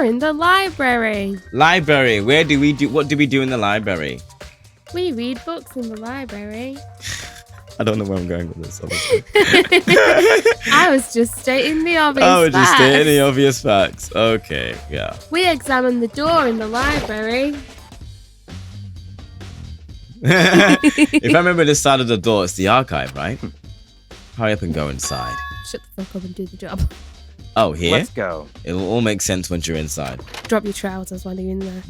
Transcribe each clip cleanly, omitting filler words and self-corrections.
We're in the library. Library. What do we do in the library? We read books in the library. I don't know where I'm going with this. Obviously. I was just stating the obvious Oh, just facts. stating the obvious facts. Okay, yeah. We examine the door in the library. If I remember this side of the door, it's the archive, right? Hurry up and go inside. Shut the fuck up and do the job. Oh, here? Let's go. It'll all make sense once you're inside. Drop your trousers while you're in there.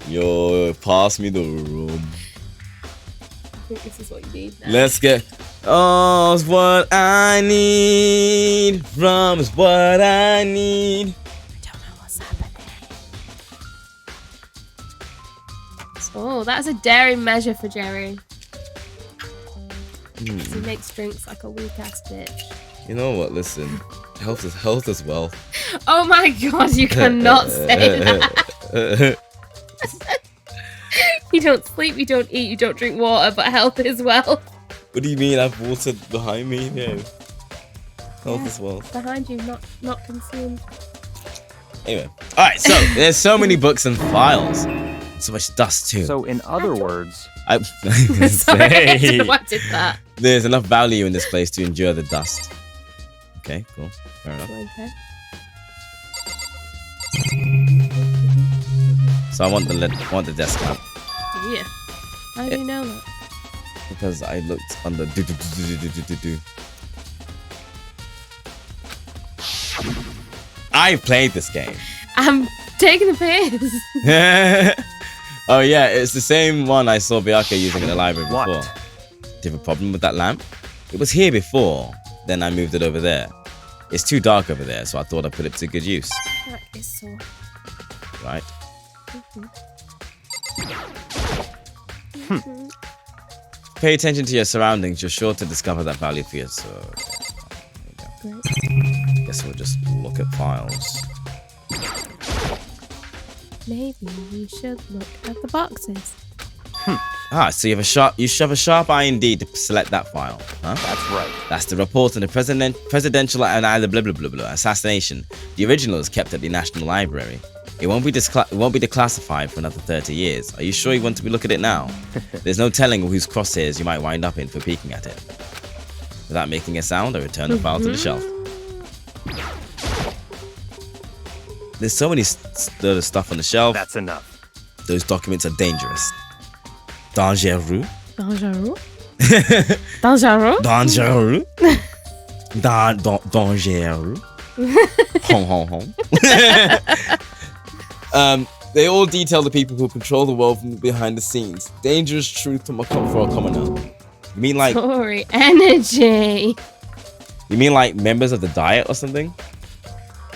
Yo, pass me the room. I think this is what you need now. Let's get... All's what I need. Rum's what I need. I don't know what's happening. Oh, that's a daring measure for Jerry. He makes drinks like a weak-ass bitch. You know what? Listen. Health is wealth. Oh my god, you cannot say that. You don't sleep, you don't eat, you don't drink water, but health is wealth. What do you mean? I've water behind me? No. Health is wealth. Behind you, not consumed. Anyway. Alright, so there's so many books and files. So much dust too. So in other words... I Sorry, I don't know why I did that. There's enough value in this place to endure the dust. Okay, cool. Fair enough. Okay. So I want the desk lamp. Yeah. How do you know that? Because I looked on the do. I played this game. I'm taking the piss. Oh yeah, it's the same one I saw Bianca using in the library before. What? Do you have a problem with that lamp? It was here before, then I moved it over there. It's too dark over there, so I thought I'd put it to good use. That is so... Right? Pay attention to your surroundings, you're sure to discover that value for yourself. Great. Guess we'll just look at files. Maybe we should look at the boxes. Ah, so you have a sharp eye indeed to select that file, huh? That's right. That's the report on the presidential and either blah blah blah blah assassination. The original is kept at the National Library. It won't be declassified for another 30 years. Are you sure you want to look at it now? There's no telling whose crosshairs you might wind up in for peeking at it. Without making a sound, I return the file to the shelf. There's so many stuff on the shelf. That's enough. Those documents are dangerous. Dangereux. Dangereux? Dangereux? Dangereux. Dangereux. Hong hong hong. They all detail the people who control the world from behind the scenes. Dangerous truth for a commoner. You mean like... Story energy. You mean like members of the Diet or something?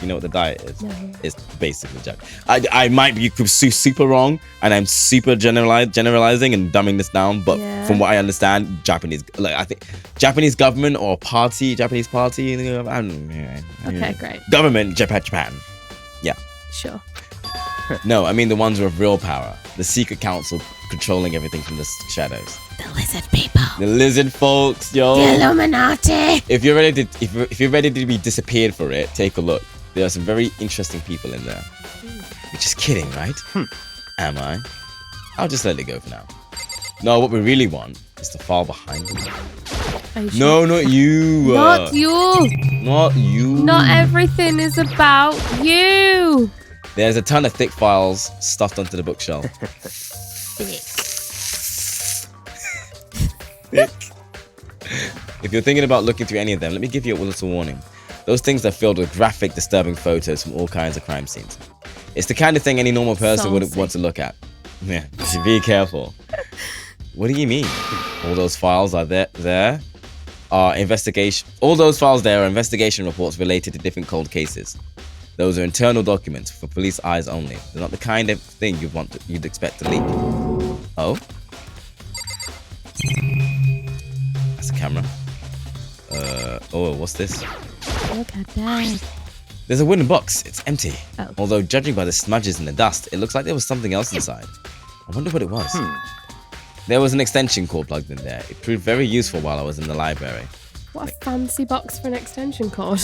You know what the Diet is? No. It's basically Jack. I might be super wrong, and I'm super generalizing and dumbing this down. But from what I understand, Japanese, like I think Japanese government or party, Japanese party. Okay, great. Government, Japan. Yeah. Sure. No, I mean the ones with real power. The secret council controlling everything from the shadows. The lizard people. The lizard folks, yo. The Illuminati. If you're ready to be disappeared for it, take a look. There are some very interesting people in there. You're just kidding, right? Am I? I'll just let it go for now. No, what we really want is the file behind them. No, not you. Not you. Not you. Not everything is about you. There's a ton of thick files stuffed onto the bookshelf. Thick. If you're thinking about looking through any of them, let me give you a little warning. Those things are filled with graphic, disturbing photos from all kinds of crime scenes. It's the kind of thing any normal person wouldn't want to look at. Yeah, so be careful. What do you mean? All those files are there are investigation. All those files there are investigation reports related to different cold cases. Those are internal documents for police eyes only. They're not the kind of thing you'd expect to leak. Oh? That's a camera. Oh, what's this? Look at that. There's a wooden box. It's empty. Oh. Although, judging by the smudges in the dust, it looks like there was something else inside. I wonder what it was. There was an extension cord plugged in there. It proved very useful while I was in the library. What a fancy box for an extension cord.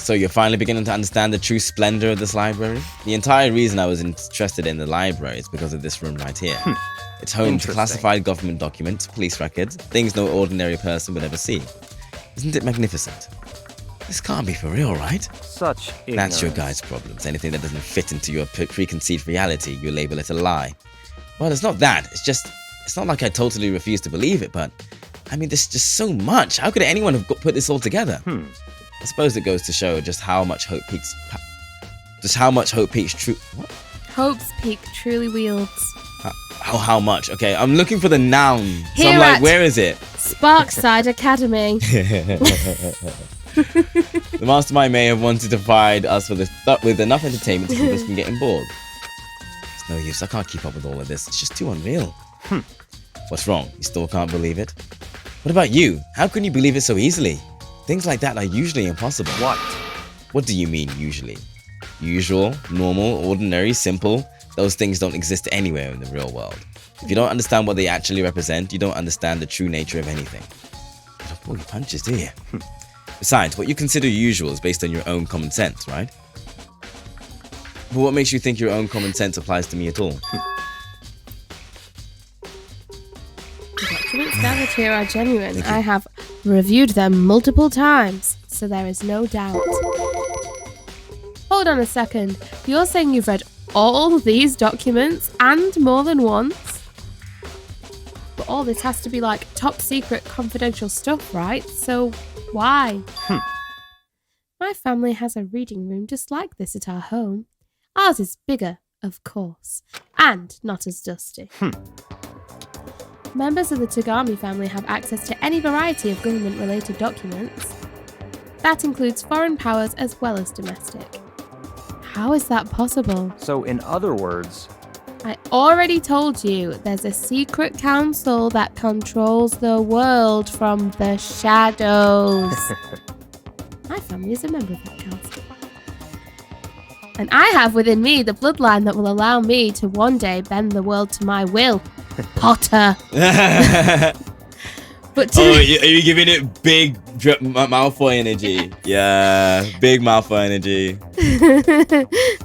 So you're finally beginning to understand the true splendor of this library? The entire reason I was interested in the library is because of this room right here. It's home to classified government documents, police records, things no ordinary person would ever see. Isn't it magnificent? This can't be for real, right? Such ignorance. That's your guy's problems. Anything that doesn't fit into your preconceived reality, you label it a lie. Well, it's not that. It's not like I totally refuse to believe it, but I mean, there's just so much. How could anyone have put this all together? I suppose it goes to show just how much Hope Peak's What? Hope's Peak truly wields. How much? Okay, I'm looking for the noun. So Here I'm like, at where is it? Sparkside Academy. The mastermind may have wanted to provide us with enough entertainment to keep us from getting bored. It's no use. I can't keep up with all of this. It's just too unreal. What's wrong? You still can't believe it? What about you? How can you believe it so easily? Things like that are usually impossible. What do you mean, usually? Usual, normal, ordinary, simple? Those things don't exist anywhere in the real world. If you don't understand what they actually represent, you don't understand the true nature of anything. You don't pull your punches, do you? Besides, what you consider usual is based on your own common sense, right? But what makes you think your own common sense applies to me at all? The documents gathered here are genuine. I have reviewed them multiple times, so there is no doubt. Hold on a second. You're saying you've read all these documents and more than once? But all this has to be like top secret confidential stuff, right? So why? My family has a reading room just like this at our home. Ours is bigger, of course, and not as dusty. Members of the Tagami family have access to any variety of government-related documents. That includes foreign powers as well as domestic. How is that possible? So, in other words... I already told you, there's a secret council that controls the world from the shadows. My family is a member of that council. And I have within me the bloodline that will allow me to one day bend the world to my will. Potter. But are you giving it big Malfoy energy? Yeah, big Malfoy energy.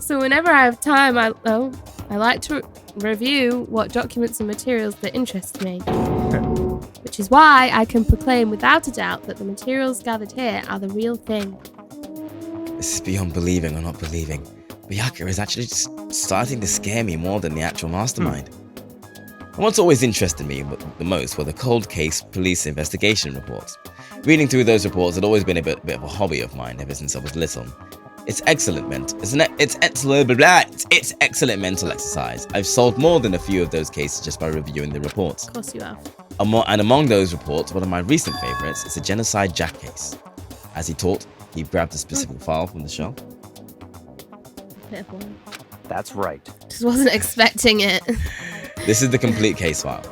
So whenever I have time, I like to review what documents and materials that interest me. Which is why I can proclaim without a doubt that the materials gathered here are the real thing. This is beyond believing or not believing. Byakuya is actually just starting to scare me more than the actual mastermind. And what's always interested me the most were the cold case police investigation reports. Reading through those reports had always been a bit of a hobby of mine ever since I was little. It's excellent mental exercise. I've solved more than a few of those cases just by reviewing the reports. Of course you have. And among those reports, one of my recent favorites is the Genocide Jack case. As he talked, he grabbed a specific file from the shelf. Bit of one. That's right. Just wasn't expecting it. This is the complete case file.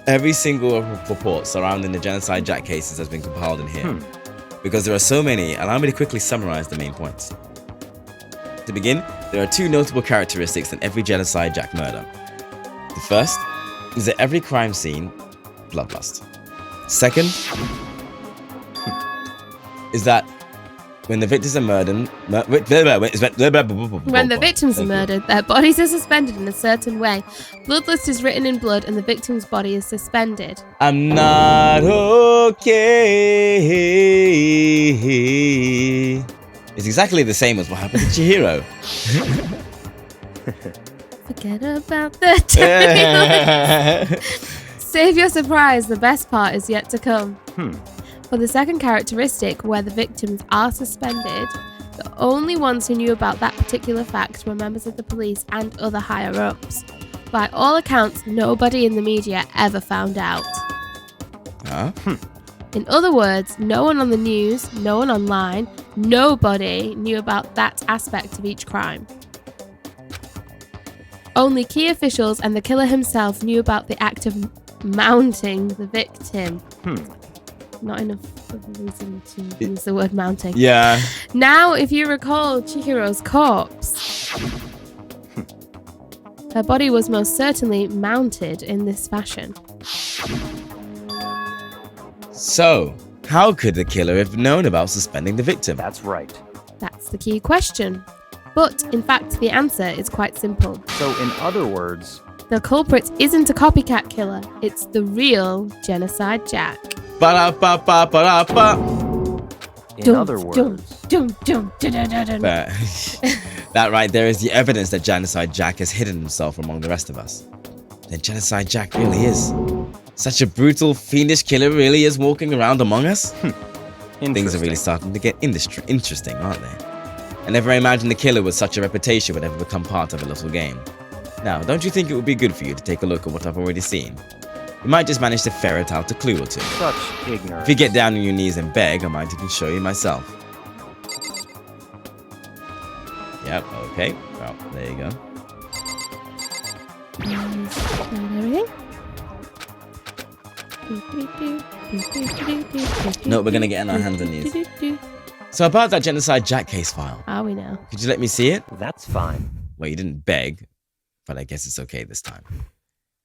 Every single report surrounding the Genocide Jack cases has been compiled in here. Because there are so many, allow me to quickly summarize the main points. To begin, there are two notable characteristics in every Genocide Jack murder. The first is that every crime scene, bloodlust. Second is that when the victims are murdered, when the victims are murdered, their bodies are suspended in a certain way. Bloodlust is written in blood and the victim's body is suspended. I'm not okay. It's exactly the same as what happened to Chihiro. Forget about the turbulence. Save your surprise, the best part is yet to come. For the second characteristic, where the victims are suspended, the only ones who knew about that particular fact were members of the police and other higher-ups. By all accounts, nobody in the media ever found out. In other words, no one on the news, no one online, nobody knew about that aspect of each crime. Only key officials and the killer himself knew about the act of mounting the victim. Not enough of a reason to use the word mounting. Yeah. Now, if you recall Chihiro's corpse, her body was most certainly mounted in this fashion. So, How could the killer have known about suspending the victim? That's right. That's the key question. But, in fact, the answer is quite simple. So, in other words, The culprit isn't a copycat killer, it's the real Genocide Jack. Ba-da-ba-ba-ba-da-ba. in other words, But that right there is the evidence that Genocide Jack has hidden himself among the rest of us. Then Genocide Jack really is. Such a brutal, fiendish killer really is walking around among us? Things are really starting to get interesting, aren't they? I never imagined the killer with such a reputation would ever become part of a little game. Now, don't you think it would be good for you to take a look at what I've already seen? You might just manage to ferret out a clue or two. Such ignorance. If you get down on your knees and beg, I might even show you myself. Yep, okay. Well, there you go. No, we're gonna get on our hands and knees. So about that Genocide Jack case file. Are we now? Could you let me see it? That's fine. Well, you didn't beg, but I guess it's okay this time.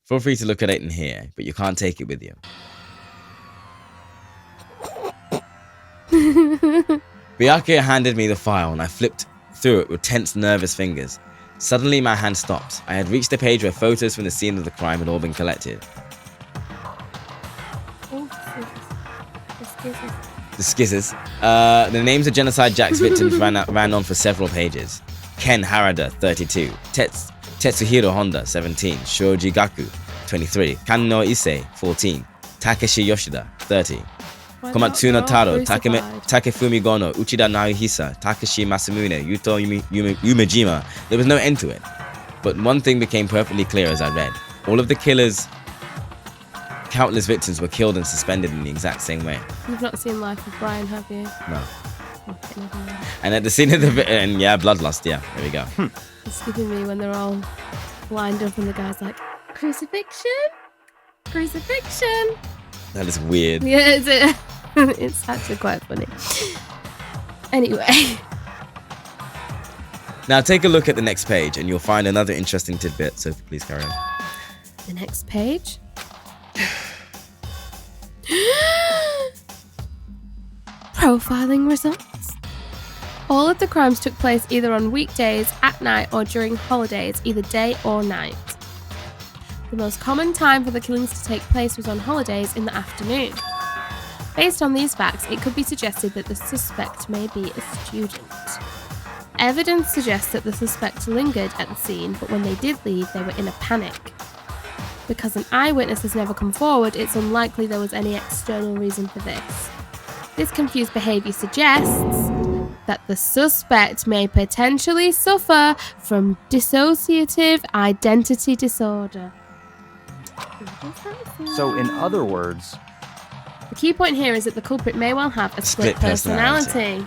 Feel free to look at it in here, but you can't take it with you. Byakuya handed me the file and I flipped through it with tense, nervous fingers. Suddenly my hand stopped. I had reached the page where photos from the scene of the crime had all been collected. The skizzes. The names of Genocide Jack's victims ran on for several pages. Ken Harada, 32. Tetsuhiro Honda, 17. Shoji Gaku, 23. Kanno Issei, 14. Takeshi Yoshida, 30. Komatsuno Taro, Takefumi Gono, Uchida Naohisa, Takashi Masamune, Yuto Umejima. There was no end to it. But one thing became perfectly clear as I read. All of the killer's countless victims were killed and suspended in the exact same way. You've not seen Life of Brian, have you? No. Okay, never mind. And at the scene of the and yeah, bloodlust, yeah, there we go. It's giving me when they're all lined up and the guy's like, crucifixion? Crucifixion? That is weird. Yeah, it's actually quite funny. Anyway. Now take a look at the next page and you'll find another interesting tidbit, so please carry on. The next page. Profiling results. All of the crimes took place either on weekdays, at night, or during holidays, either day or night. The most common time for the killings to take place was on holidays in the afternoon. Based on these facts, it could be suggested that the suspect may be a student. Evidence suggests that the suspect lingered at the scene, but when they did leave, they were in a panic. Because an eyewitness has never come forward, it's unlikely there was any external reason for this. This confused behaviour suggests that the suspect may potentially suffer from dissociative identity disorder. So, in other words, The key point here is that the culprit may well have a split personality.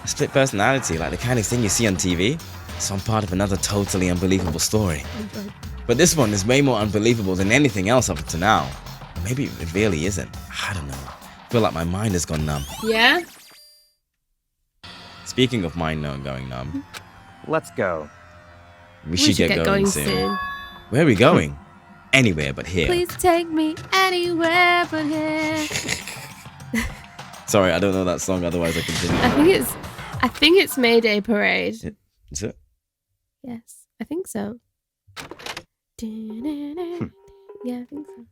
A split personality, like the kind of thing you see on TV. Some part of another totally unbelievable story. But this one is way more unbelievable than anything else up to now. Maybe it really isn't. I don't know. I feel like my mind has gone numb. Yeah? Speaking of mind going numb, let's go. we should get going soon. Where are we going? Anywhere but here. Please take me anywhere but here. Sorry, I don't know that song, otherwise I continue. I think it's Mayday Parade. Is it? Yes, I think so. Yeah, I think so.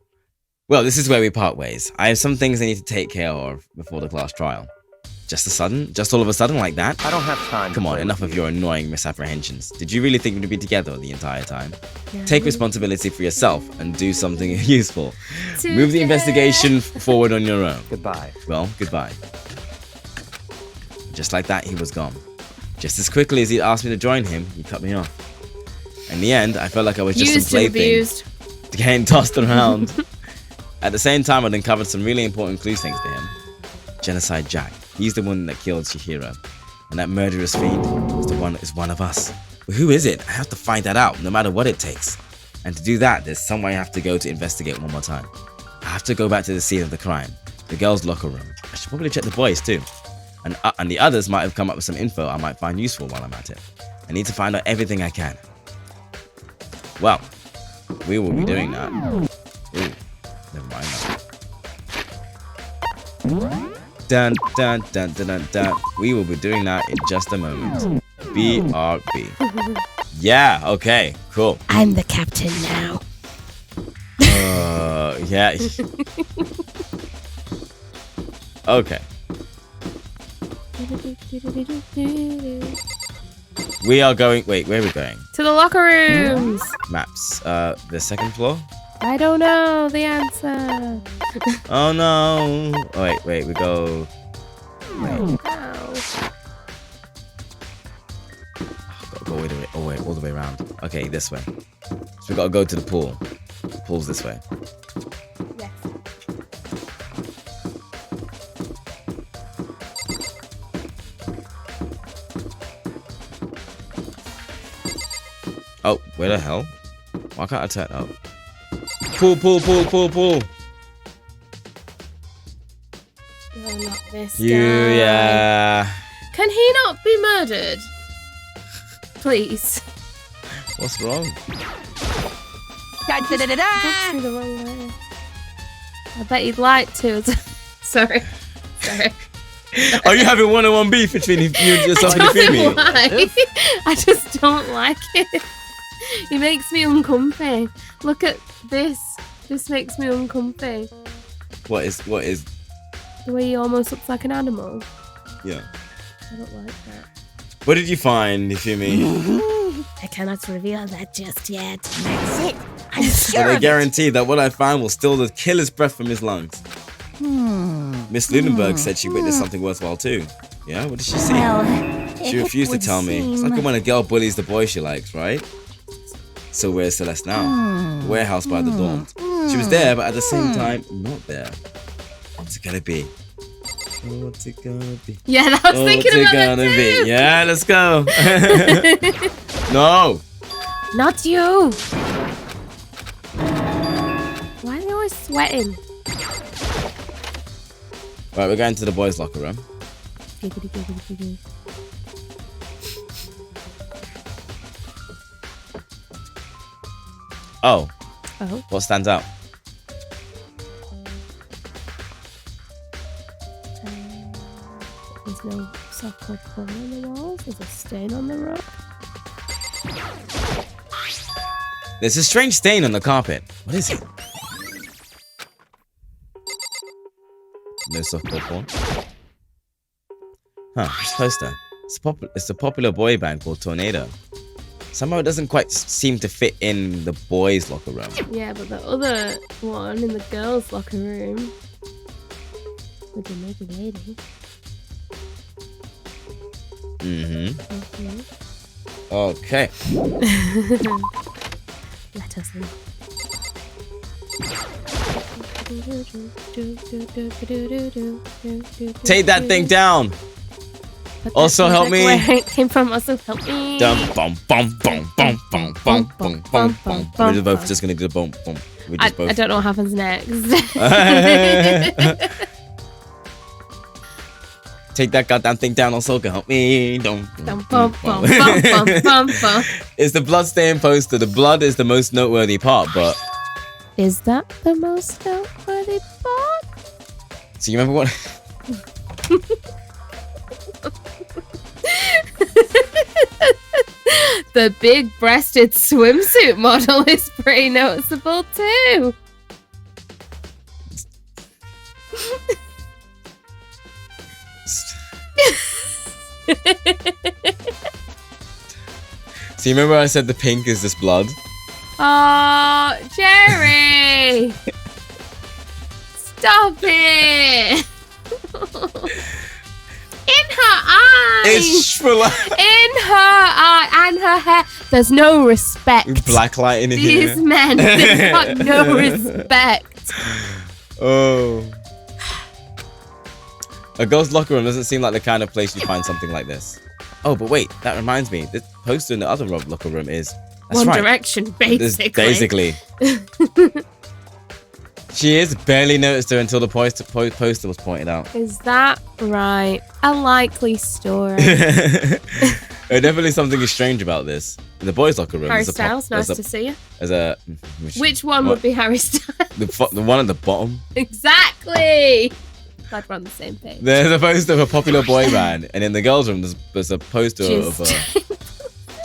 Well, this is where we part ways. I have some things I need to take care of before the class trial. Just all of a sudden like that? I don't have time. Come on, enough of your annoying misapprehensions. Did you really think we'd be together the entire time? Yeah. Take responsibility for yourself and do something useful. Move the investigation forward on your own. Goodbye. Well, goodbye. Just like that, he was gone. Just as quickly as he asked me to join him, he cut me off. In the end, I felt like I was just some plaything getting tossed around. At the same time, I'd uncovered some really important clues thanks to him. Genocide Jack. He's the one that killed Chihiro. And that murderous fiend is one of us. But who is it? I have to find that out, no matter what it takes. And to do that, there's somewhere I have to go to investigate one more time. I have to go back to the scene of the crime. The girls' locker room. I should probably check the boys too. And the others might have come up with some info I might find useful while I'm at it. I need to find out everything I can. Well, we will be doing that. Ooh, never mind that. Dun, dun, dun, dun, dun, dun. We will be doing that in just a moment. BRB. Yeah, okay, cool. I'm the captain now. Yeah. Okay. We are going. Wait, where are we going? To the locker rooms. Maps. The second floor? I don't know the answer. Oh no. Oh, wait, we go. Wait. Ow. Gotta go all the way around. Okay, this way. So we gotta go to the pool. The pool's this way. Yes. Oh, where the hell? Why can't I turn up? Pool, pool, pool, pool, pool. Oh, not this You, guy. yeah. Can he not be murdered? Please. What's wrong? That's through the wrong way. I bet he'd like to. Sorry. Are you having one-on-one beef between you and yourself and I Fumi? don't like. I just don't like it. He makes me uncomfy. Look at this. This makes me uncomfy. What is? The way he almost looks like an animal. Yeah. I don't like that. What did you find, Fumi? I cannot reveal that just yet. That's it. I'm But sure I of it. guarantee that what I found will steal the killer's breath from his lungs. Miss Lunenberg said she witnessed something worthwhile too. Yeah, what did she see? Well, She it refused to would tell me. It's seem- like when a girl bullies the boy she likes, right? So where's Celeste now? The warehouse by the dorm. She was there, but at the same time, not there. What's it gonna be? Oh, what's it gonna be? Yeah, that was Oh, what's thinking it about gonna that be? too. Yeah, let's go. No. Not you. Why are they always sweating? Right, we're going to the boys' locker room. Giggity, giggity, giggity. Oh, Oh. what stands out? There's no soft-core porn on the walls. There's a stain on the rug. There's a strange stain on the carpet. What is it? No softcore porn. Huh, this poster. It's a popular boy band called Tornado. Somehow it doesn't quite seem to fit in the boys' locker room. Yeah, but the other one in the girls' locker room with the naked lady. Mm-hmm. Okay. Let us in. Take that thing down. Put that Also help music me. Where it came from. Also help me. Dum bum bum bum bum bum bum bum bum bum. We're both just gonna do the bum bum. We I just both. don't know what happens next. Take that goddamn thing down. Also help me. Dum Bum, bum, bum, bum, bum, bum, bum. It's the blood stain poster. The blood is the most noteworthy part, but Is that the most noteworthy part? so you remember what? The big-breasted swimsuit model is pretty noticeable too. So you remember I said the pink is just blood? Oh, Jerry! Stop it! In her eyes! It's for like In her eye and her hair. There's no respect. black light in These here. men, they've got no respect. Oh. A girl's locker room doesn't seem like the kind of place you find something like this. Oh, but wait, that reminds me. This poster in the other locker room is... That's One right. Direction, This- basically. She is barely noticed her until the poster was pointed out. Is that right? A likely story. Definitely something strange about this. In the boys' locker room, Harry there's a pop- Styles, nice there's to see you. There's a Which one what? would be Harry Styles? the one at the bottom. Exactly. Glad we're on the same page. There's a poster of a popular boy band, and in the girls' room, there's a poster of a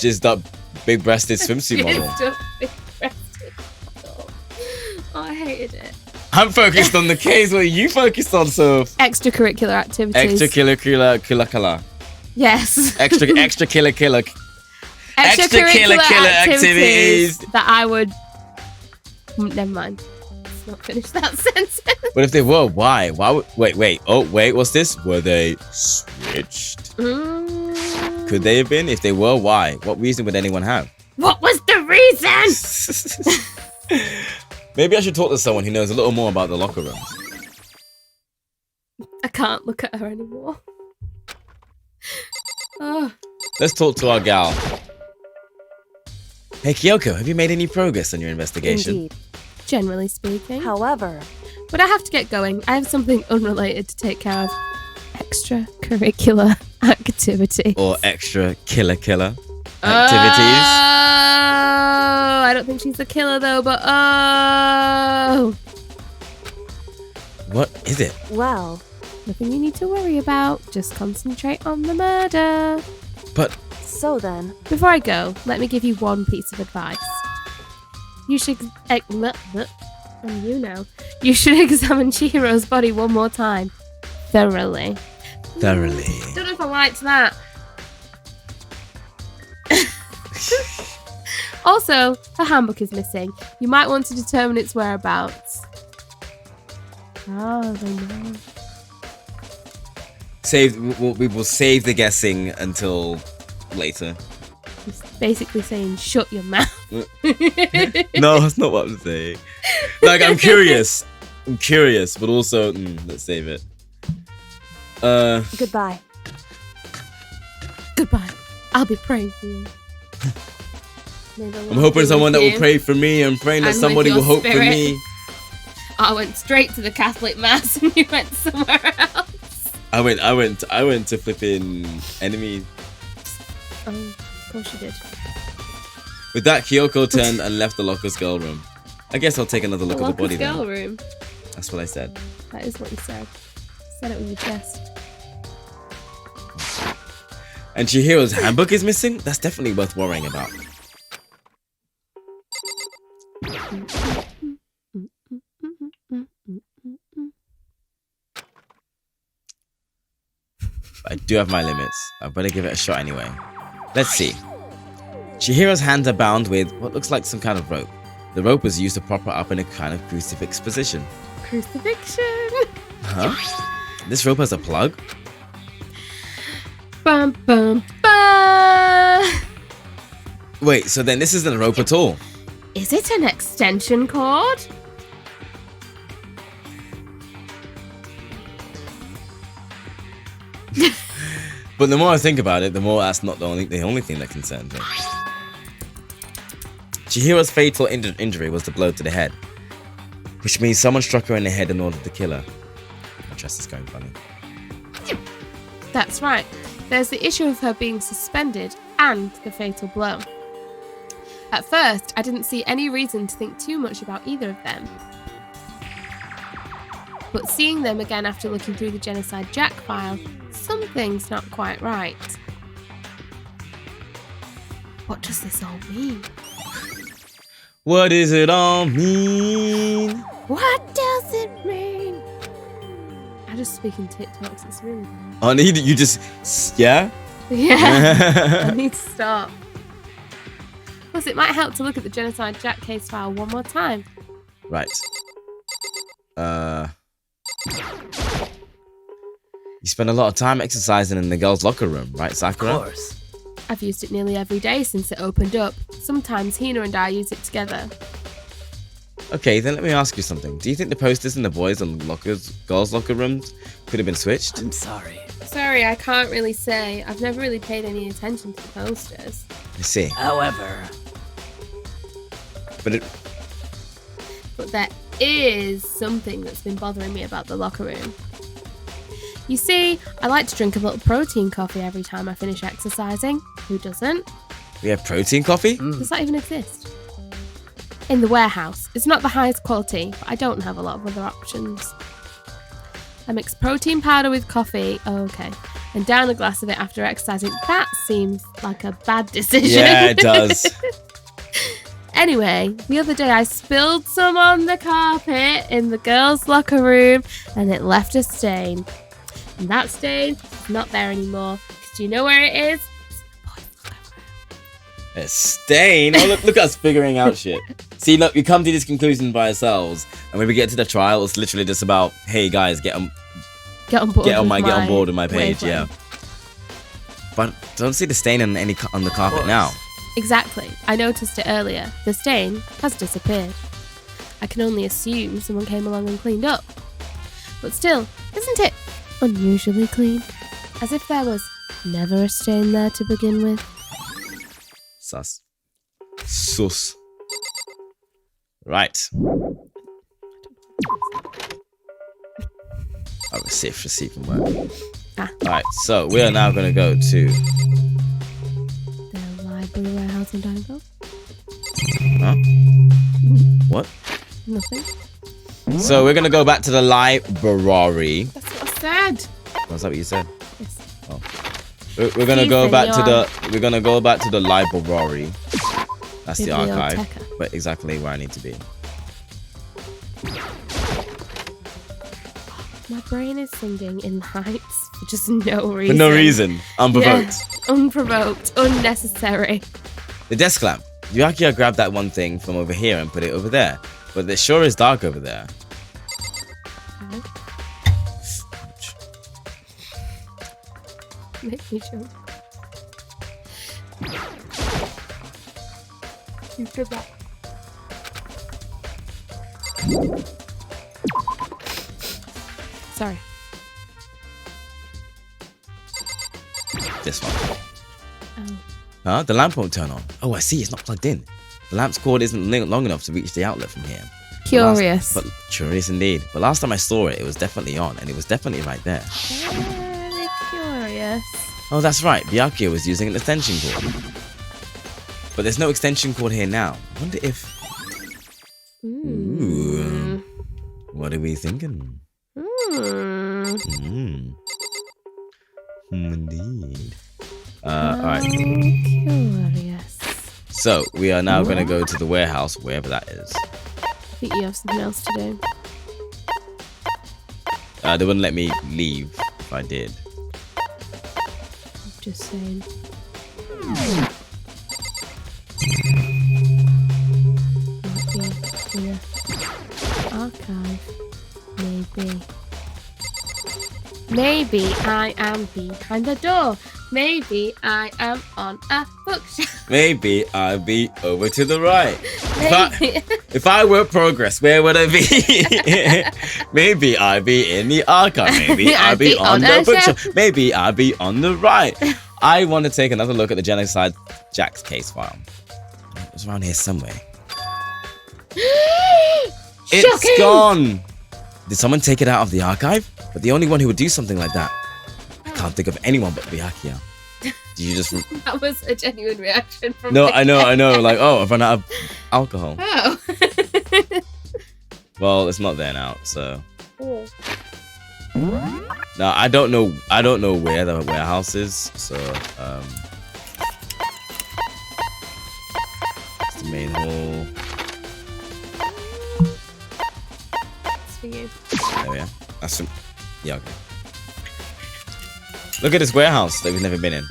just up big-breasted swimsuit model. Jizzed up big-breasted model. Oh, I hated it. I'm focused on the K's. What are you focused on, Soph? Extracurricular activities. Extracurricular. Yes. Extracurricular activities that I would. Never mind. Let's not finish that sentence. But if they were, why? Why would... Wait. Oh, wait. What's this? Were they switched? Could they have been? If they were, why? What reason would anyone have? What was the reason? Maybe I should talk to someone who knows a little more about the locker rooms. I can't look at her anymore. Oh. Let's talk to our gal. Hey, Kyoko, have you made any progress on your investigation? Indeed. Generally speaking. However, but I have to get going. I have something unrelated to take care of. Extracurricular activity. Or extra killer activities? I don't think she's the killer though, but oh. What is it? well, Nothing you need to worry about. Just concentrate on the murder. But so then, Before I go, let me give you one piece of advice. You should... I'm you now. You should examine Chihiro's body one more time. Thoroughly. Don't know if I liked that. Also, her handbook is missing. You might want to determine its whereabouts. Oh, they know. We will save the guessing until later. He's basically saying, shut your mouth. No, that's not what I'm saying. Like, I'm curious, but also, let's save it. goodbye. Goodbye. I'll be praying for you. I'm hoping someone that will pray for me. I'm praying that And with somebody your will hope for spirit. me. I went straight to the Catholic Mass and you went somewhere else. I went to flipping enemy. Oh, of course you did. With that, Kyoko turned and left the locker's girl room. I guess I'll take another look at the body girl then. room. That's what I said. That is what you said. You said it with your chest. And Chihiro's handbook is missing? That's definitely worth worrying about. I do have my limits. I better give it a shot anyway. Let's see. Chihiro's hands are bound with what looks like some kind of rope. The rope was used to prop her up in a kind of crucifix position. Crucifixion. Huh? This rope has a plug? Bum bum bum. Wait, so then this isn't a rope at all. Is it an extension cord? But the more I think about it, the more that's not the only thing that concerns me. Chihiro's fatal injury was the blow to the head, which means someone struck her in the head in order to kill her. My chest is going funny. That's right. There's the issue of her being suspended and the fatal blow. At first, I didn't see any reason to think too much about either of them. But seeing them again after looking through the Genocide Jack file, something's not quite right. What does this all mean? What does it all mean? What does it mean? I just speak in TikToks, it's really bad. Oh, you just, yeah? Yeah, I need to stop. Plus, it might help to look at the Genocide Jack case file one more time. Right. You spend a lot of time exercising in the girls' locker room, right, Sakura? Of course. I've used it nearly every day since it opened up. Sometimes Hina and I use it together. Okay, then let me ask you something. Do you think the posters in the boys' and girls' locker rooms could have been switched? I'm sorry. Sorry, I can't really say. I've never really paid any attention to the posters. I see. However, But there is something that's been bothering me about the locker room. You see, I like to drink a little protein coffee every time I finish exercising. Who doesn't? we have protein coffee? Does that even exist? In the warehouse. It's not the highest quality, but I don't have a lot of other options. I mix protein powder with coffee. Oh, okay. And down a glass of it after exercising. That seems like a bad decision. Yeah, it does. Anyway, the other day I spilled some on the carpet in the girls' locker room and it left a stain. And that stain is not there anymore. Because do you know where it is? A stain? Oh, look at us figuring out shit. See, look, we come to this conclusion by ourselves. And when we get to the trial, it's literally just about, hey, guys, get on board with my page, yeah. But don't see the stain on the carpet now. Exactly. I noticed it earlier. The stain has disappeared. I can only assume someone came along and cleaned up. But still, isn't it unusually clean? As if there was never a stain there to begin with. Sus. Right. I'll receive from work. Alright, so we are now going to go to... the library warehouse in Danganronpa. Huh? What? Nothing. So we're going to go back to the library. That's what I said. Was that what you said? Yes. Oh. We're going to go back to the... We're going to go back to the library. That's the archive. But exactly where I need to be. My brain is singing in heights for just no reason. For no reason. Unprovoked. Yeah, unprovoked. Unnecessary. The desk lamp. Byakuya grabbed that one thing from over here and put it over there. But it sure is dark over there. Make me jump. You did that. Sorry. This one. Oh. Huh? The lamp won't turn on. Oh, I see. It's not plugged in. The lamp's cord isn't long enough to reach the outlet from here. Curious. But curious indeed. But last time I saw it, it was definitely on, and it was definitely right there. Very curious. Oh, that's right. Byakuya was using an extension cord. But there's no extension cord here now. I wonder if... Ooh. What are we thinking? Indeed. Alright. Curious. So, we are now going to go to the warehouse, wherever that is. I think you have something else to do. They wouldn't let me leave if I did. Just saying. Might be in the archive. Maybe. Maybe I am behind the door. Maybe I am on a bookshelf. Maybe I'll be over to the right. Maybe. If I were progress, where would I be? Maybe I'd be in the archive. Maybe I'd be on the bookshelf. Maybe I'd be on the right. I want to take another look at the Genocide Jack's case file. It was around here somewhere. It's gone! Did someone take it out of the archive? But the only one who would do something like that, I can't think of anyone but Byakuya. Did you just... That was a genuine reaction from No, I know. Like, oh, I've run out of alcohol. Oh. Well, it's not there now, so... Oh. No, I don't know where the warehouse is, so, it's the main hall. It's for you. There we are. That's some... Yeah, okay. Look at this warehouse that we've never been in.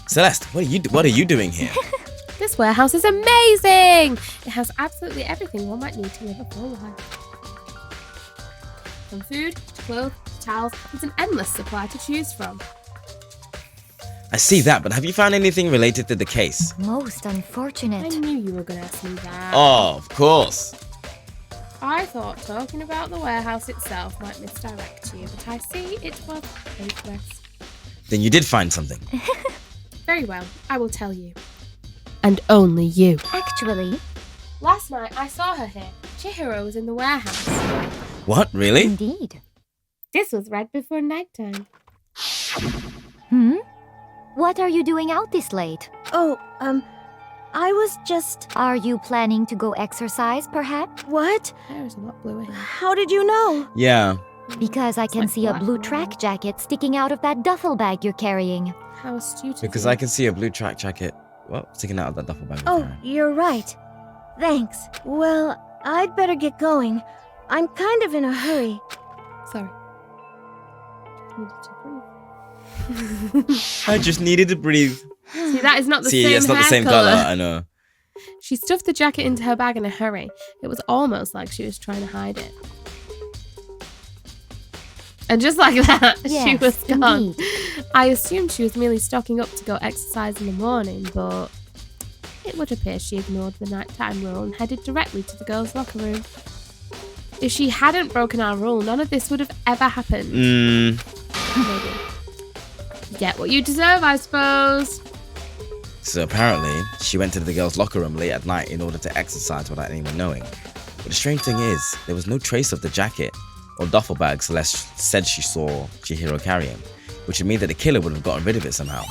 Celeste, what are you doing here? This warehouse is amazing! It has absolutely everything one might need to live a full life. From food, to clothes, to towels, there's an endless supply to choose from. I see that, but have you found anything related to the case? Most unfortunate. I knew you were going to ask me that. Oh, of course. I thought talking about the warehouse itself might misdirect you, but I see it was hopeless. Then you did find something. Very well, I will tell you. And only you. Actually, Last night I saw her here. Chihiro was in the warehouse. What, really? indeed. This was read before nighttime. What are you doing out this late? Oh, I was just... Are you planning to go exercise, perhaps? What? Hair is a lot bluer here. How did you know? Yeah. Because I can like see a black blue and track white. jacket sticking out of that duffel bag you're carrying. How astute of Because you. I can see a blue track jacket. Well, sticking out of that duffel bag. Oh, you're right. Thanks. Well, I'd better get going. I'm kind of in a hurry. Sorry. Needed to breathe. I just needed to breathe. See, that is not the See, same it's not the hair same color. I know. She stuffed the jacket into her bag in a hurry. It was almost like she was trying to hide it. And just like that, she Yes, was gone. indeed. I assumed she was merely stocking up to go exercise in the morning, but it would appear she ignored the nighttime rule and headed directly to the girls' locker room. If she hadn't broken our rule, none of this would have ever happened. Maybe. Get what you deserve, I suppose. So apparently, she went to the girls' locker room late at night in order to exercise without anyone knowing. But the strange thing is, there was no trace of the jacket or duffel bag Celeste said she saw Chihiro carrying, which would mean that the killer would have gotten rid of it somehow.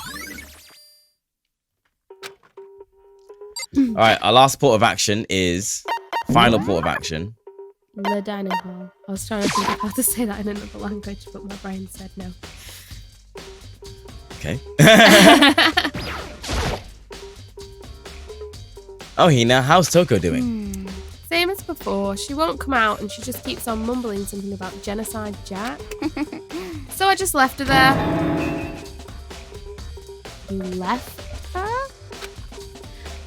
Alright, our last port of action is... Final port of action. The dining hall. I was trying to think of how to say that in another language, but my brain said no. Okay. Oh, Hina, how's Toko doing? Same as before. She won't come out and she just keeps on mumbling something about Genocide Jack. So I just left her there. You left her?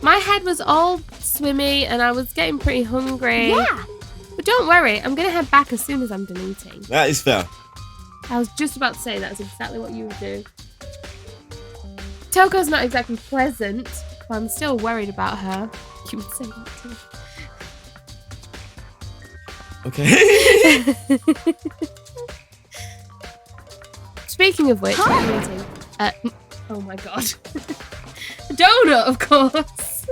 My head was all swimmy and I was getting pretty hungry. Yeah. But don't worry, I'm going to head back as soon as I'm done eating. That is fair. I was just about to say that's exactly what you would do. Toko's not exactly pleasant, but I'm still worried about her. You would say that too. Okay. Speaking of which, what are you eating? Oh my god. A donut, of course.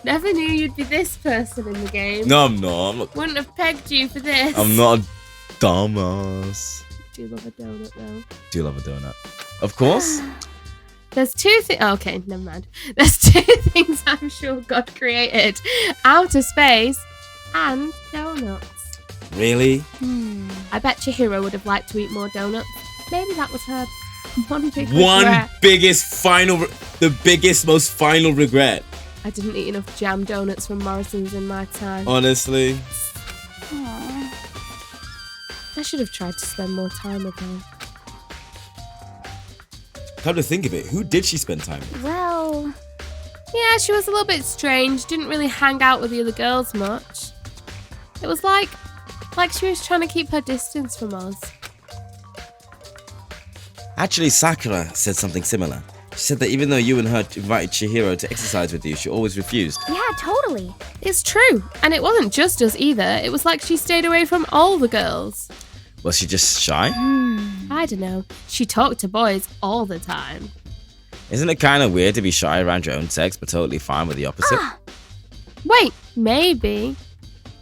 Never knew you'd be this person in the game. No, I'm not. Wouldn't have pegged you for this. I'm not a dumbass. Do you love a donut though? Do love a donut. Of course. There's two things. Oh, okay, never mind. There's two things I'm sure God created: outer space and donuts. Really? I bet Chihiro would have liked to eat more donuts. Maybe that was her one big One regret. the biggest, most final regret. I didn't eat enough jam donuts from Morrison's in my time. Honestly. I should have tried to spend more time with her. Come to think of it, who did she spend time with? Well, Yeah, she was a little bit strange. Didn't really hang out with the other girls much. It was like she was trying to keep her distance from us. Actually, Sakura said something similar. She said that even though you and her invited Chihiro to exercise with you, she always refused. yeah, totally. It's true. And it wasn't just us either. It was like she stayed away from all the girls. Was she just shy? I don't know. She talked to boys all the time. Isn't it kind of weird to be shy around your own sex, but totally fine with the opposite? Wait, maybe.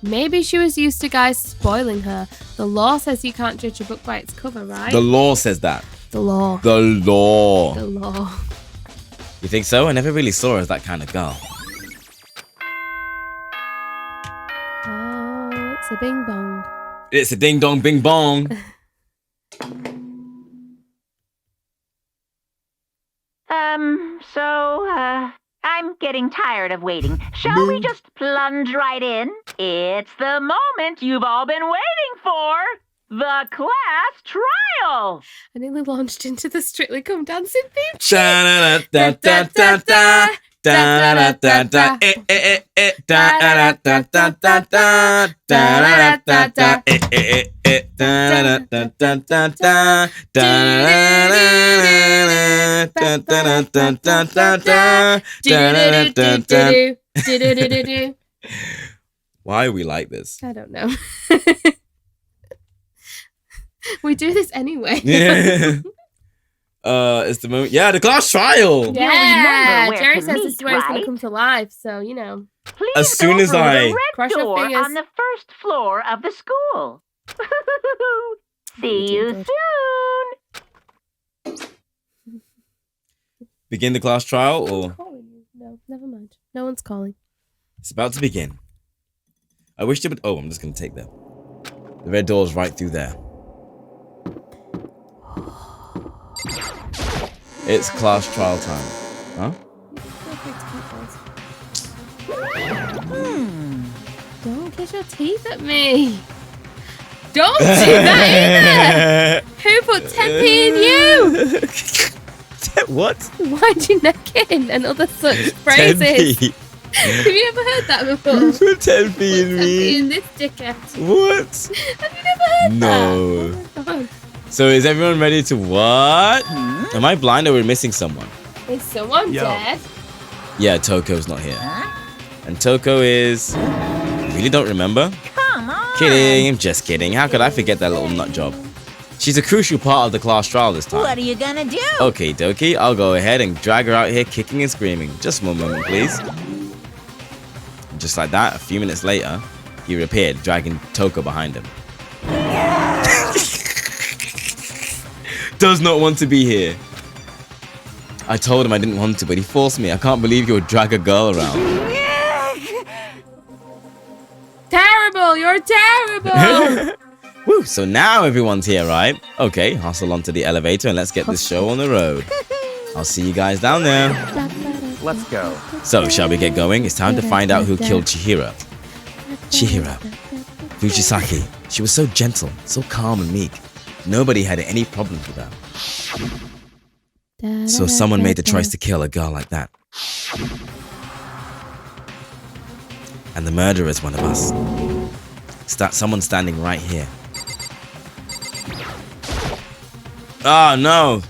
Maybe she was used to guys spoiling her. The law says you can't judge a book by its cover, right? The law says that. The law. The law. The law. You think so? I never really saw her as that kind of girl. Oh, it's a bing bong. It's a ding dong bing bong. I'm getting tired of waiting. Shall we just plunge right in? It's the moment you've all been waiting for. The class trial. I nearly launched into the Strictly Come Dancing theme. Da da da da da da da da da eh eh eh da da da da da da da da da eh eh eh da da da da da da. Why are we like this? I don't know. We do this anyway. Yeah. It's the moment. Yeah, the class trial. Yeah, remember where Jerry to says this is where it's going meet, to come to life, so, you know. Please As soon go as through I- the red Cross your door fingers. on the first floor of the school. See you Good. soon. Begin the class trial, or Calling you. No. No, never mind. No one's calling. It's about to begin. I wish there would... Oh, I'm just going to take that. The red door's right through there. It's class trial time. Huh? Don't get your teeth at me. Don't do that either. Who put 10p in you? What? Why'd you neck in and other such phrases? 10p. Have you ever heard that before? Who put 10p in 10p me? in this dickhead. What? Have you never heard No. that? Oh my God. So is everyone ready to what? Am I blind or we're missing someone? Is someone dead? Yeah, Toko's not here. And Toko is... I really don't remember. Come on. Kidding, I'm just kidding. How could I forget that little nut job? She's a crucial part of the class trial this time. What are you gonna do? Okay, dokie, I'll go ahead and drag her out here kicking and screaming. Just one moment, please. And just like that, a few minutes later, he reappeared, dragging Toko behind him. Does not want to be here. I told him I didn't want to, but he forced me. I can't believe you would drag a girl around. Terrible! You're terrible! Woo, so now everyone's here, right? Okay, hustle onto the elevator and let's get this show on the road. I'll see you guys down there. Let's go. So, shall we get going? It's time to find out who killed Chihiro. Chihiro. Fujisaki. She was so gentle, so calm and meek. Nobody had any problems with her. So someone made the choice to kill a girl like that. And the murderer is one of us. Someone standing right here. Oh no!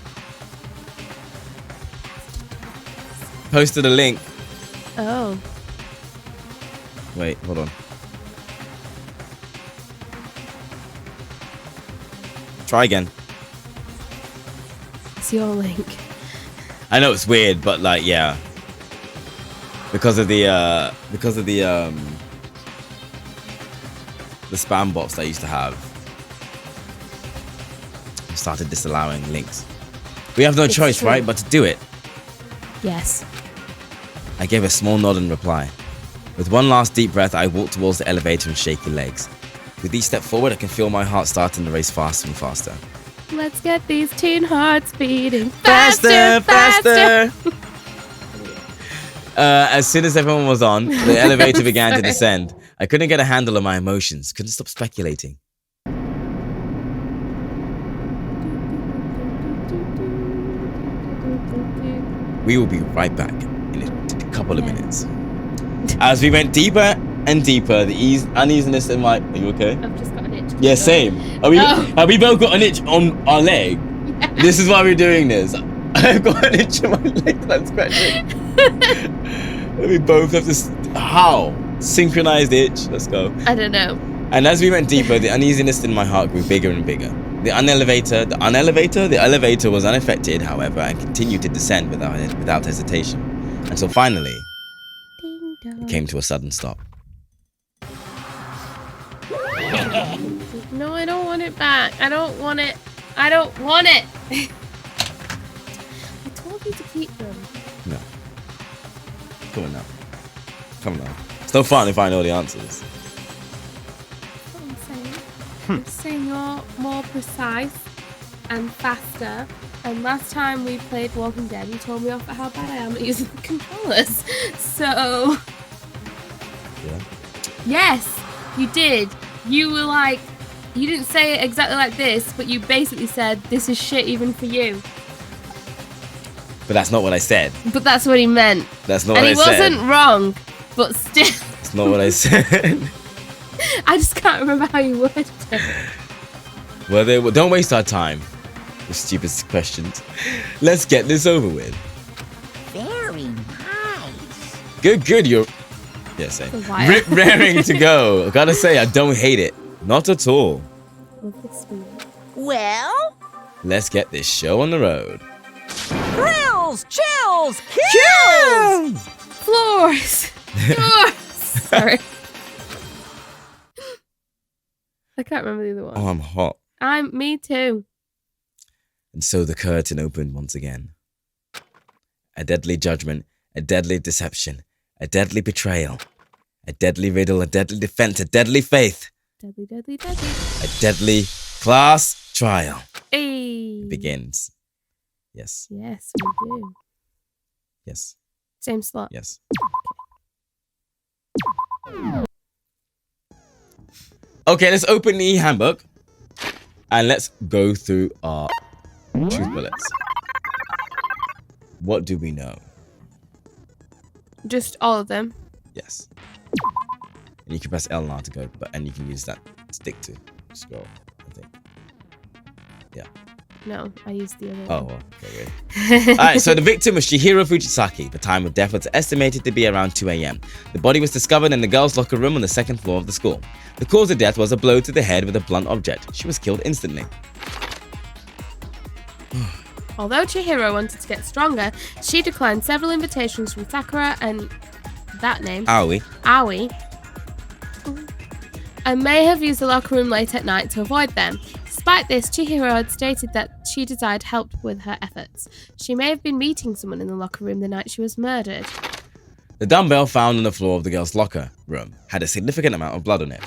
Posted a link. Oh. Wait, hold on. Try again. It's your link. I know it's weird, but like, yeah. Because of the spam bots that I used to have. I started disallowing links. We have no choice, true. right, but to do it. Yes. I gave a small nod in reply. With one last deep breath, I walked towards the elevator and shaky legs. With each step forward, I can feel my heart starting to race faster and faster. Let's get these teen hearts beating Faster, faster. As soon as everyone was on, the elevator began to descend. I couldn't get a handle on my emotions, couldn't stop speculating. We will be right back in a couple of minutes. As we went deeper and deeper, the uneasiness in my... Are you okay? I've just got an itch. Yeah, same. Have we both got an itch on our leg? Yeah. This is why we're doing this. I've got an itch on my leg that I'm scratching. We both have this... How? Synchronized itch. Let's go. I don't know. And as we went deeper, the uneasiness in my heart grew bigger and bigger. The elevator was unaffected, however, and continued to descend without hesitation. Until finally, Ding dong. it came to a sudden stop. No, I don't want it back. I don't want it. I don't want it. I told you to keep them. No. Come on now. Come on now. It's no fun if I know the answers. That's what I'm saying. I'm saying you're more precise and faster. And last time we played Walking Dead, you told me off at how bad I am at using the controllers. So... Yeah. Yes, you did. You were like... You didn't say it exactly like this, but you basically said, this is shit even for you. But that's not what I said. But that's what he meant. That's not what I And said. he wasn't wrong, but still... That's not what I said. I just can't remember how you worded it. Well, don't waste our time with stupid questions. Let's get this over with. Very nice. Good, you're... Yeah, same. The wire. Raring to go. I gotta say, I don't hate it. Not at all. Well, Let's get this show on the road. thrills, chills, kills. Floors. Doors. Sorry. I can't remember the other one. Oh, I'm hot. Me too. And so the curtain opened once again. A deadly judgment a deadly deception, a deadly betrayal, a deadly riddle, a deadly defense, a deadly faith, Deadly, deadly, deadly. a deadly class trial. Hey. It begins. Yes, Yes, we do. yes, Same slot. yes. Okay, let's open the handbook and let's go through our truth bullets. What do we know? Just all of them. Yes. And you can press L now to go, and you can use that stick to scroll, I think. Yeah. No, I used the other Oh, one. okay, weird. Alright, so the victim was Chihiro Fujisaki. The time of death was estimated to be around 2 a.m. The body was discovered in the girls' locker room on the second floor of the school. The cause of death was a blow to the head with a blunt object. She was killed instantly. Although Chihiro wanted to get stronger, she declined several invitations from Sakura and that name, Aoi. Aoi, and may have used the locker room late at night to avoid them. Despite this, Chihiro had stated that she desired help with her efforts. She may have been meeting someone in the locker room the night she was murdered. The dumbbell found on the floor of the girls' locker room had a significant amount of blood on it.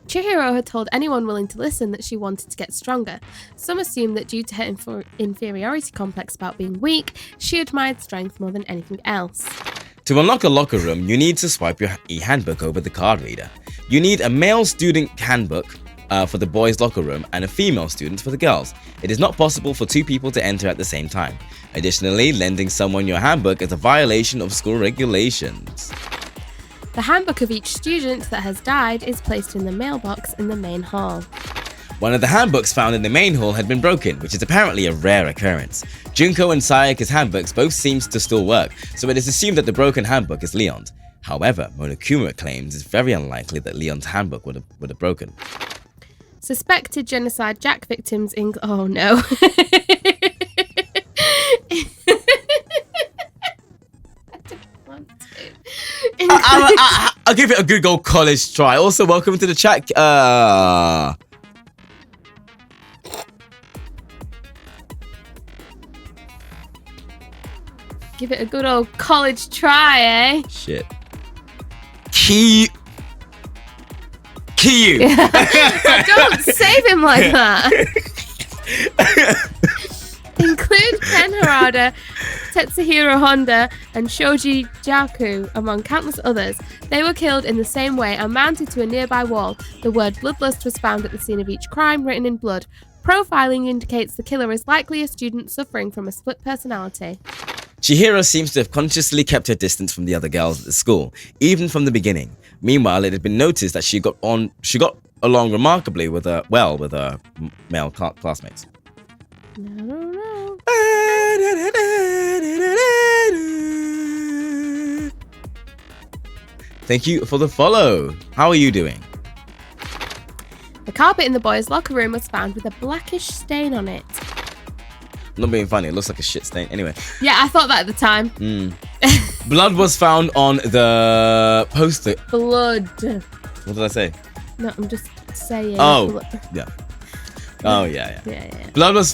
Chihiro had told anyone willing to listen that she wanted to get stronger. Some assumed that due to her inferiority complex about being weak, she admired strength more than anything else. To unlock a locker room, you need to swipe your e-handbook over the card reader. You need a male student handbook for the boys' locker room and a female student for the girls. It is not possible for two people to enter at the same time. Additionally, lending someone your handbook is a violation of school regulations. The handbook of each student that has died is placed in the mailbox in the main hall. One of the handbooks found in the main hall had been broken, which is apparently a rare occurrence. Junko and Sayaka's handbooks both seem to still work, so it is assumed that the broken handbook is Leon's. However, Monokuma claims it's very unlikely that Leon's handbook would have broken. Suspected genocide Jack victims in... Oh no. I'll give it a good old college try. Also, welcome to the chat. Give it a good old college try, eh? Shit. Kiyu. Don't save him like that. Include Ken Harada, Tetsuhiro Honda, and Shoji Jaku, among countless others. They were killed in the same way and mounted to a nearby wall. The word bloodlust was found at the scene of each crime, written in blood. Profiling indicates the killer is likely a student suffering from a split personality. Chihiro seems to have consciously kept her distance from the other girls at the school, even from the beginning. Meanwhile, it had been noticed that she got along remarkably with her male classmates. I don't know. Thank you for the follow. How are you doing? The carpet in the boys' locker room was found with a blackish stain on it. Not being funny, it looks like a shit stain. Anyway. Yeah, I thought that at the time. Blood was found on the poster. Blood. What did I say? No, I'm just saying. Oh, yeah. Oh, yeah. Yeah. Blood was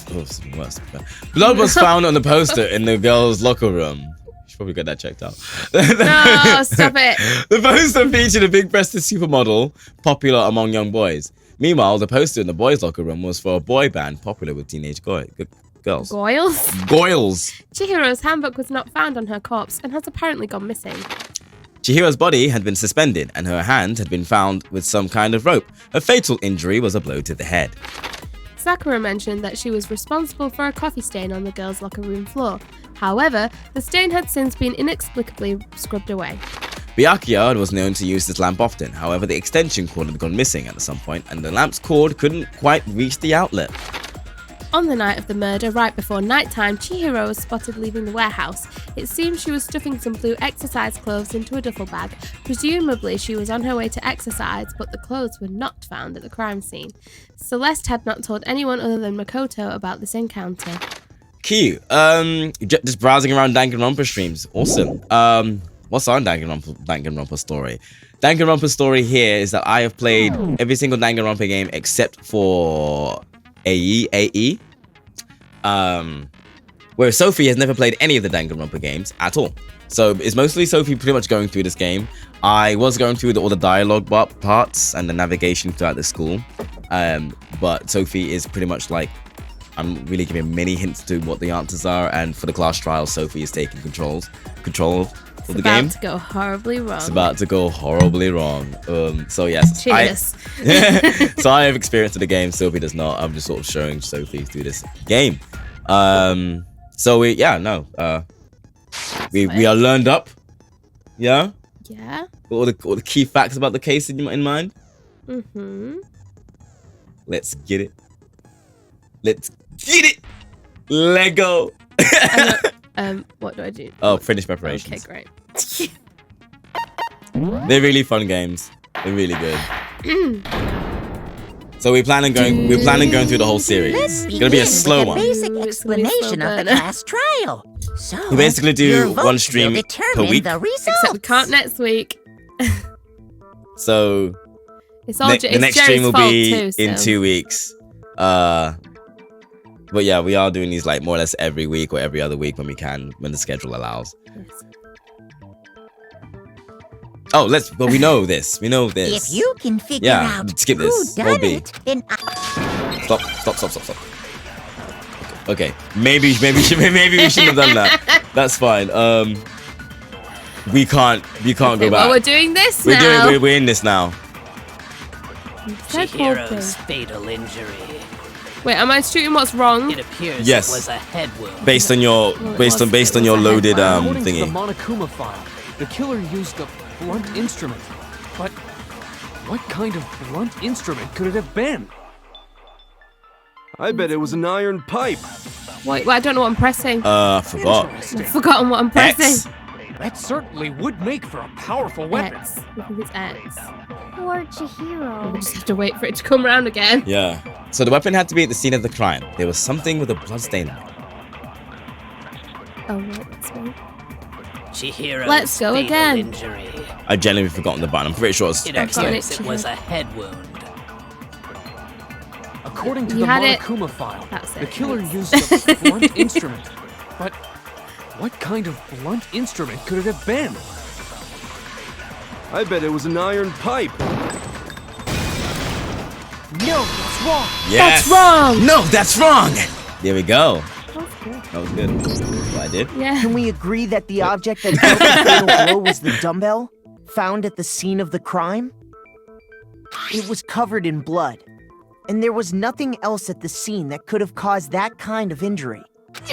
found on the poster in the girls' locker room. Should probably get that checked out. No, stop it. The poster featured a big-breasted supermodel popular among young boys. Meanwhile, the poster in the boys' locker room was for a boy band popular with teenage girls. Goyles? Goyles. Chihiro's handbook was not found on her corpse and has apparently gone missing. Chihiro's body had been suspended and her hand had been found with some kind of rope. Her fatal injury was a blow to the head. Sakura mentioned that she was responsible for a coffee stain on the girls' locker room floor. However, the stain had since been inexplicably scrubbed away. Byakuya was known to use this lamp often. However, the extension cord had gone missing at some point and the lamp's cord couldn't quite reach the outlet. On the night of the murder, right before nighttime, Chihiro was spotted leaving the warehouse. It seems she was stuffing some blue exercise clothes into a duffel bag. Presumably, she was on her way to exercise, but the clothes were not found at the crime scene. Celeste had not told anyone other than Makoto about this encounter. Cute. Just browsing around Danganronpa streams. Awesome. What's on Danganronpa story? Danganronpa's story here is that I have played every single Danganronpa game except for AE, Whereas Sophie has never played any of the Danganronpa games at all. So it's mostly Sophie pretty much going through this game. I was going through all the dialogue parts and the navigation throughout the school. But Sophie is pretty much like, I'm really giving many hints to what the answers are. And for the class trial, Sophie is taking control of the game. It's about to go horribly wrong. It's about to go horribly wrong. So yes. Cheers. So I have experience with the game. Sophie does not. I'm just sort of showing Sophie through this game. So we are learned up. Yeah. Yeah. All the key facts about the case in mind. Mm-hmm. Let's get it. Let's get it. Lego. What do I do? Oh, finish preparations. Okay, great. They're really fun games. They're really good. So we're planning going through the whole series. It's gonna be a slow one. Basic explanation of the class trial. So We basically do your one votes stream will per determine week. The results. Except we can't next week. So It's all the it's next Jerry's stream will fault be too, in so. 2 weeks. But yeah, we are doing these like more or less every week or every other week when we can, when the schedule allows. Yes. Oh, but we know this. We know this. If you can figure Yeah, out skip this. who Hold done B. it, then Stop. Okay, maybe we shouldn't have done that. That's fine. We can't go back. Well, we're doing this now. We're in this now. Chihiro's fatal injury. Wait, am I shooting what's wrong? It appears Yes. it was a head wound. Based on your loaded According to the thingy. Monokuma file, the killer used a blunt instrument. But what kind of blunt instrument could it have been? I bet it was an iron pipe. Wait, I don't know what I'm pressing. Forgot. I've forgotten what I'm pressing. X. That certainly would make for a powerful weapon. X. I think it's X. Poor Chihiro. We just have to wait for it to come around again. Yeah. So the weapon had to be at the scene of the crime. There was something with a bloodstain on it. Oh, right, that's me. Chihiro's Let's go fatal again. injury. I genuinely forgotten the button. I'm pretty sure it's It X. got appears it, it was a head wound. According to You the had it. Monokuma file, That's the it, killer thanks. used a blunt instrument. But what kind of blunt instrument could it have been? I bet it was an iron pipe. No, that's wrong. Yes. That's wrong. No, that's wrong. There we go. That's good. That was good. What I did. Yeah. Can we agree that the object that dealt the fatal blow was the dumbbell found at the scene of the crime? It was covered in blood, and there was nothing else at the scene that could have caused that kind of injury.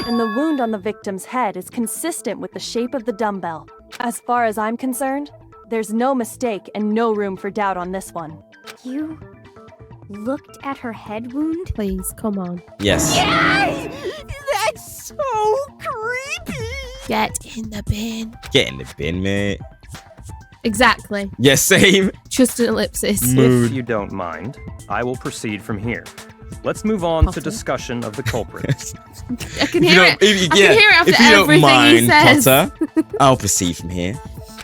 And the wound on the victim's head is consistent with the shape of the dumbbell. As far as I'm concerned, there's no mistake and no room for doubt on this one. You looked at her head wound? Please, come on. Yes. That's so creepy! Get in the bin. Get in the bin, mate. Exactly. Yes, same. Just an ellipsis. If you don't mind, I will proceed from here. Let's move on Potter. to discussion of the culprit. I can hear it. I can hear it after if you don't everything mind, he says. Potter, I'll proceed from here.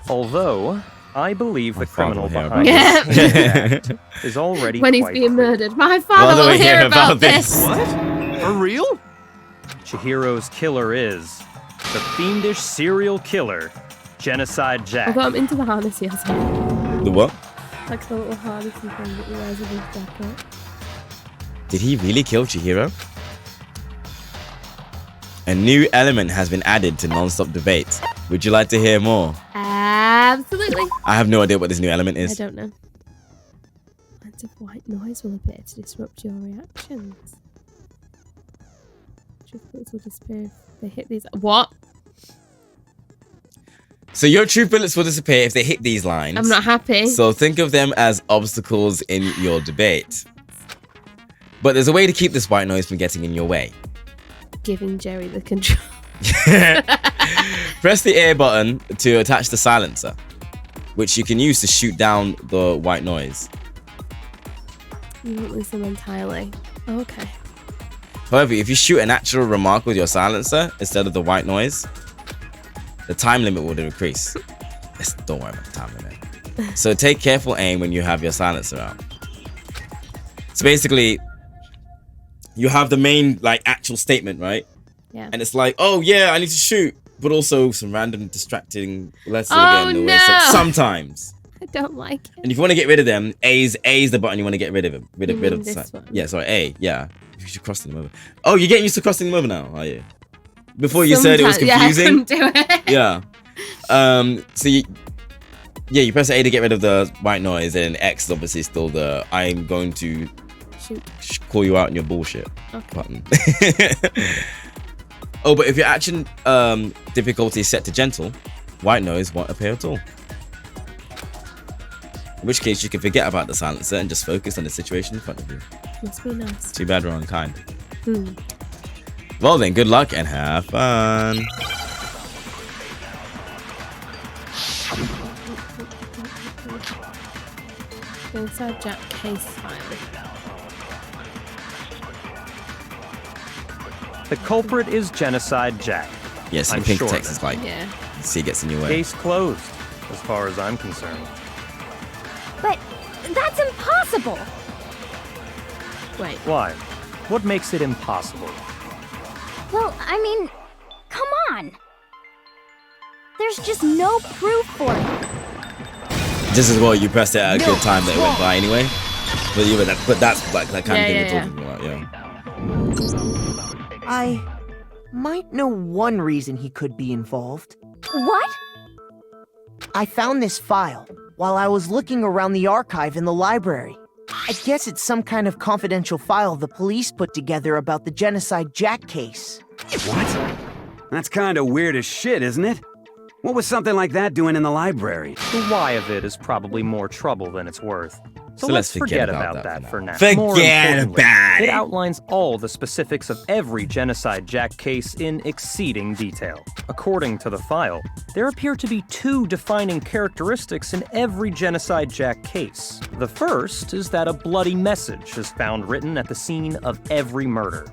Although, I believe the criminal father will behind hear this heinous act is already When he's quite being clear. murdered. My father will hear about this. What? For real? Chihiro's killer is the fiendish serial killer, Genocide Jack. Although I'm into the harness he has on. The what? Like the little harnessy thing that he wears with his jacket. Did he really kill Chihiro? A new element has been added to non-stop debate. Would you like to hear more? Absolutely. I have no idea what this new element I is. don't know. Lines of white noise will appear to disrupt your reactions. Truth bullets will disappear if they hit these. What? So your truth bullets will disappear if they hit these lines. I'm not happy. So think of them as obstacles in your debate. But there's a way to keep this white noise from getting in your way. Giving Jerry the control. Press the A button to attach the silencer, which you can use to shoot down the white noise. You won't lose them entirely. Okay. However, if you shoot an actual remark with your silencer instead of the white noise, the time limit will decrease. Don't worry about the time limit. So take careful aim when you have your silencer out. So basically, you have the main like actual statement, right? Yeah. And it's like, oh yeah, I need to shoot, but also some random distracting letters Oh, get in the way. no. Sometimes. I don't like it. And if you want to get rid of them, A's the button you want to get rid of them. Rid You of mean the this sign. one? Yeah, sorry, A. Yeah. You should cross them over. Oh, you're getting used to crossing them over now, are you? Before you said it was confusing. Yeah, I couldn't do it. Yeah. So you press A to get rid of the white noise, and X is obviously still the I'm going to call you out on your bullshit button. Oh, but if your action difficulty is set to gentle, white noise won't appear at all. In which case you can forget about the silencer and just focus on the situation in front of you. Must be nice. Too bad we're unkind. Well then, good luck and have fun. Inside Jack case file. The culprit is Genocide Jack. Yes, I'm in pink sure text of is it. like, see, it gets in your way. Case closed, as far as I'm concerned. But that's impossible. Wait. Why? What makes it impossible? Well, I mean, come on. There's just no proof for it. This is what you pressed it at a good time that it went by anyway. But that's like that kind of thing we're talking about, yeah. I might know one reason he could be involved. What? I found this file while I was looking around the archive in the library. I guess it's some kind of confidential file the police put together about the Genocide Jack case. What? That's kind of weird as shit, isn't it? What was something like that doing in the library? The why of it is probably more trouble than it's worth. So let's let's forget about that for now. Forget More importantly, about it it. outlines all the specifics of every Genocide Jack case in exceeding detail. According to the file, there appear to be two defining characteristics in every Genocide Jack case. The first is that a bloody message is found written at the scene of every murder.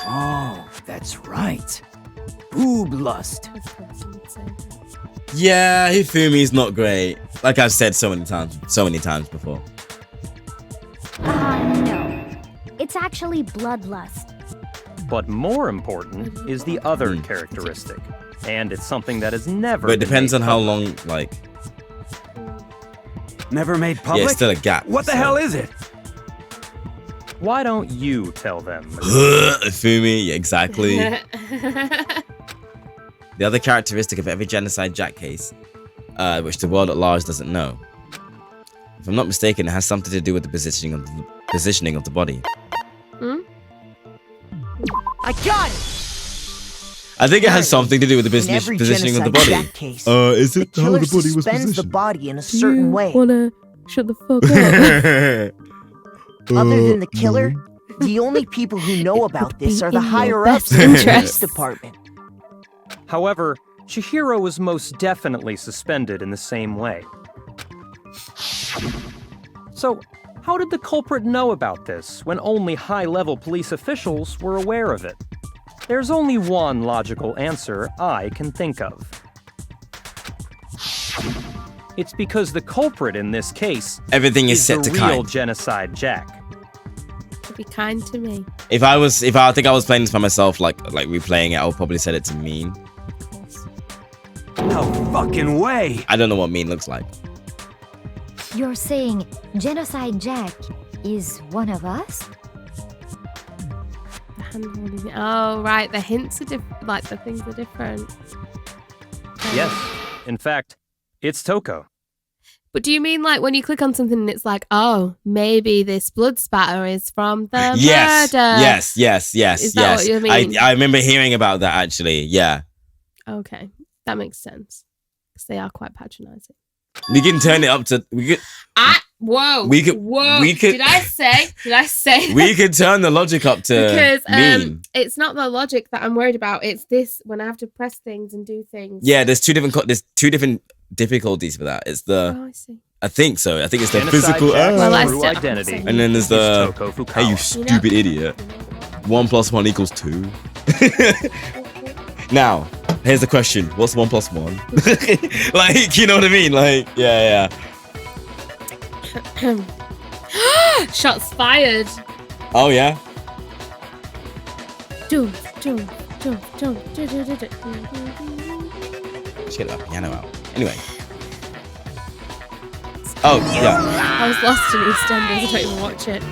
Oh, that's right. Boob lust. Yeah, Hifumi's not great. Like I've said so many times before. No. It's actually bloodlust. But more important is the other characteristic. And it's something that has never But it been depends made on how public. long, like... Never made public? Yeah, it's still a gap. What the hell is it? Why don't you tell them? Hifumi, yeah, exactly. The other characteristic of every Genocide Jack case, which the world at large doesn't know. If I'm not mistaken, it has something to do with the positioning of the body. I got it! I think it has something to do with the In every positioning of the Genocide body. Jack case, Is the it how killer the body was suspends the positioned? body in a certain way. Wanna shut the fuck up? Other than the killer, the only people who know about this are the in your higher-ups best in the police interest. department. However, Chihiro was most definitely suspended in the same way. So, how did the culprit know about this when only high-level police officials were aware of it? There's only one logical answer I can think of. It's because the culprit in this case Everything is set the to real kind. Genocide Jack. Be kind to me. If I think I was playing this by myself, like replaying it, I would probably set it to mean. No fucking way! I don't know what mean looks like. You're saying Genocide Jack is one of us? The hand-holding. Oh, right. The hints are different. Like, the things are different. Yes, in fact, it's Toko. But do you mean, like, when you click on something and it's like, oh, maybe this blood spatter is from the murder? Yes. Is that what you mean? I remember hearing about that, actually. Yeah. Okay. That makes sense. Because they are quite patronizing. We can turn it up to... Whoa. We could- Whoa. we could- Did I say? We could turn the logic up to Because mean. it's not the logic that I'm worried about. It's this, when I have to press things and do things. Yeah, there's two different difficulties for that. It's the... Oh, I see. I think so. I think it's the Genocide physical... Jack's Well, I true still- identity. And then there's the... is Toko Fukawa. Hey, you stupid idiot. 1 + 1 = 2. Now, here's the question. What's 1 + 1? Like, you know what I mean? Like, yeah. Shots fired. Oh, yeah? Do. Let's get that piano out. Anyway. Oh, yeah. I was lost in EastEnders. I don't even watch it.